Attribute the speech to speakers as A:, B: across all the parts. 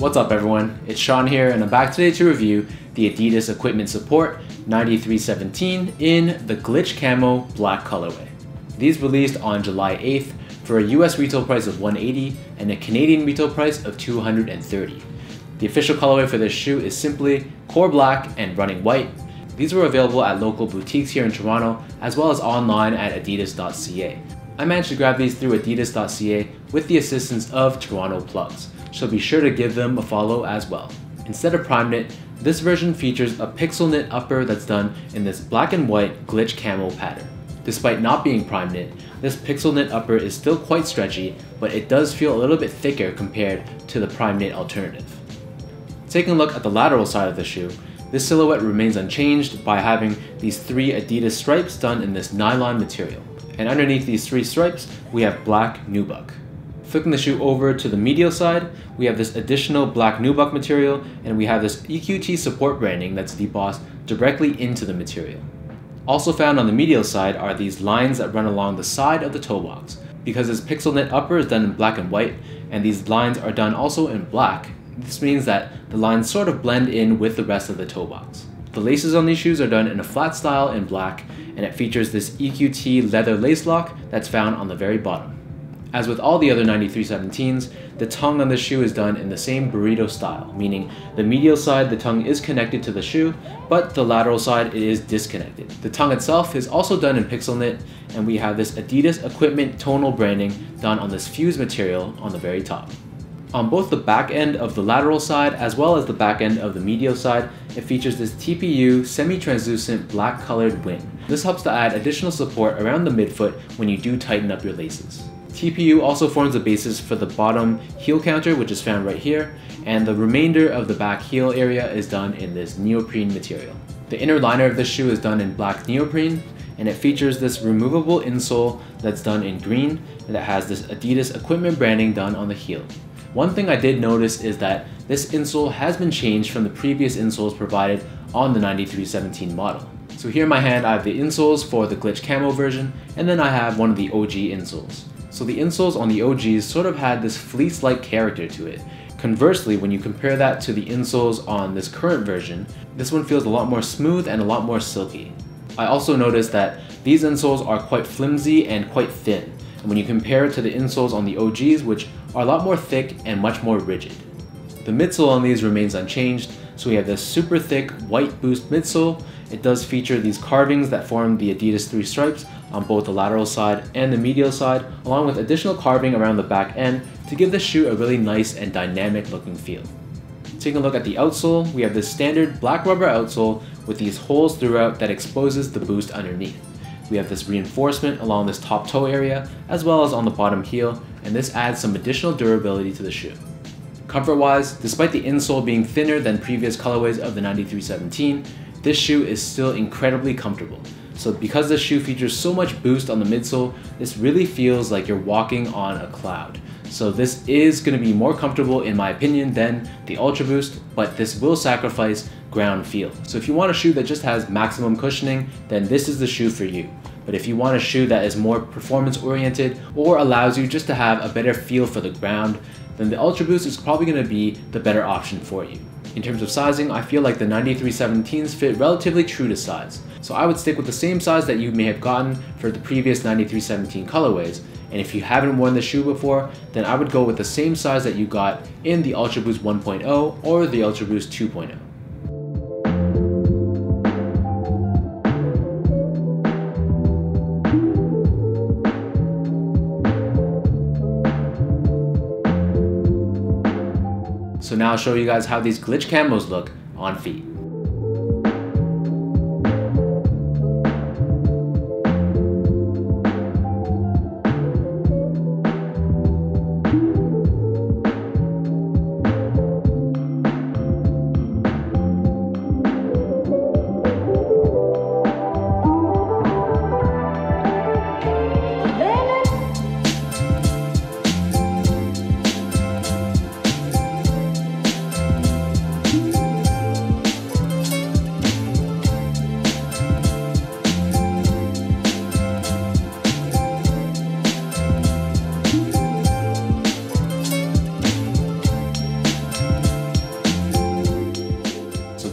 A: What's up everyone, it's Sean here and I'm back today to review the Adidas Equipment Support 9317 in the Glitch Camo black colorway. These released on July 8th for a US retail price of $180 and a Canadian retail price of $230. The official colorway for this shoe is simply core black and running white. These were available at local boutiques here in Toronto as well as online at adidas.ca. I managed to grab these through adidas.ca with the assistance of Toronto Plugs, so be sure to give them a follow as well. Instead of prime knit, this version features a pixel knit upper that's done in this black and white glitch camo pattern. Despite not being prime knit, this pixel knit upper is still quite stretchy, but it does feel a little bit thicker compared to the prime knit alternative. Taking a look at the lateral side of the shoe, this silhouette remains unchanged by having these three Adidas stripes done in this nylon material. And underneath these three stripes, we have black nubuck. Flipping the shoe over to the medial side, we have this additional black nubuck material and we have this EQT support branding that's debossed directly into the material. Also found on the medial side are these lines that run along the side of the toe box. Because this pixel knit upper is done in black and white and these lines are done also in black, this means that the lines sort of blend in with the rest of the toe box. The laces on these shoes are done in a flat style in black and it features this EQT leather lace lock that's found on the very bottom. As with all the other 9317s, the tongue on this shoe is done in the same burrito style, meaning the medial side the tongue is connected to the shoe, but the lateral side it is disconnected. The tongue itself is also done in pixel knit and we have this Adidas Equipment tonal branding done on this fused material on the very top. On both the back end of the lateral side as well as the back end of the medial side, it features this TPU semi-translucent black colored wing. This helps to add additional support around the midfoot when you do tighten up your laces. TPU also forms the basis for the bottom heel counter, which is found right here, and the remainder of the back heel area is done in this neoprene material. The inner liner of this shoe is done in black neoprene, and it features this removable insole that's done in green, and that has this Adidas Equipment branding done on the heel. One thing I did notice is that this insole has been changed from the previous insoles provided on the 9317 model. So here in my hand I have the insoles for the Glitch Camo version, and then I have one of the OG insoles. So the insoles on the OGs sort of had this fleece-like character to it. Conversely, when you compare that to the insoles on this current version, this one feels a lot more smooth and a lot more silky. I also noticed that these insoles are quite flimsy and quite thin, and when you compare it to the insoles on the OGs, which are a lot more thick and much more rigid. The midsole on these remains unchanged, so we have this super thick white boost midsole. It does feature these carvings that form the Adidas three stripes on both the lateral side and the medial side, along with additional carving around the back end to give the shoe a really nice and dynamic looking feel. Taking a look at the outsole, we have this standard black rubber outsole with these holes throughout that exposes the boost underneath. We have this reinforcement along this top toe area as well as on the bottom heel, and this adds some additional durability to the shoe. Comfort-wise, despite the insole being thinner than previous colorways of the 9317, this shoe is still incredibly comfortable. So because this shoe features so much boost on the midsole, this really feels like you're walking on a cloud. So this is going to be more comfortable in my opinion than the Ultra Boost, but this will sacrifice ground feel. So if you want a shoe that just has maximum cushioning, then this is the shoe for you. But if you want a shoe that is more performance oriented or allows you just to have a better feel for the ground, then the Ultra Boost is probably going to be the better option for you. In terms of sizing, I feel like the 9317s fit relatively true to size. So I would stick with the same size that you may have gotten for the previous 9317 colorways. And if you haven't worn the shoe before, then I would go with the same size that you got in the Ultra Boost 1.0 or the Ultra Boost 2.0. So now I'll show you guys how these glitch camos look on feet.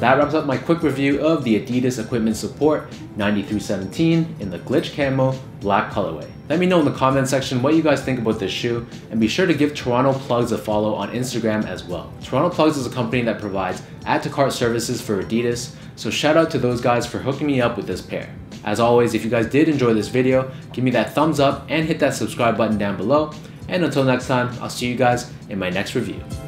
A: that wraps up my quick review of the Adidas Equipment Support 9317 in the Glitch Camo black colorway. Let me know in the comment section what you guys think about this shoe, and be sure to give Toronto Plugs a follow on Instagram as well. Toronto Plugs is a company that provides add-to-cart services for Adidas, so shout out to those guys for hooking me up with this pair. As always, if you guys did enjoy this video, give me that thumbs up and hit that subscribe button down below. And until next time, I'll see you guys in my next review.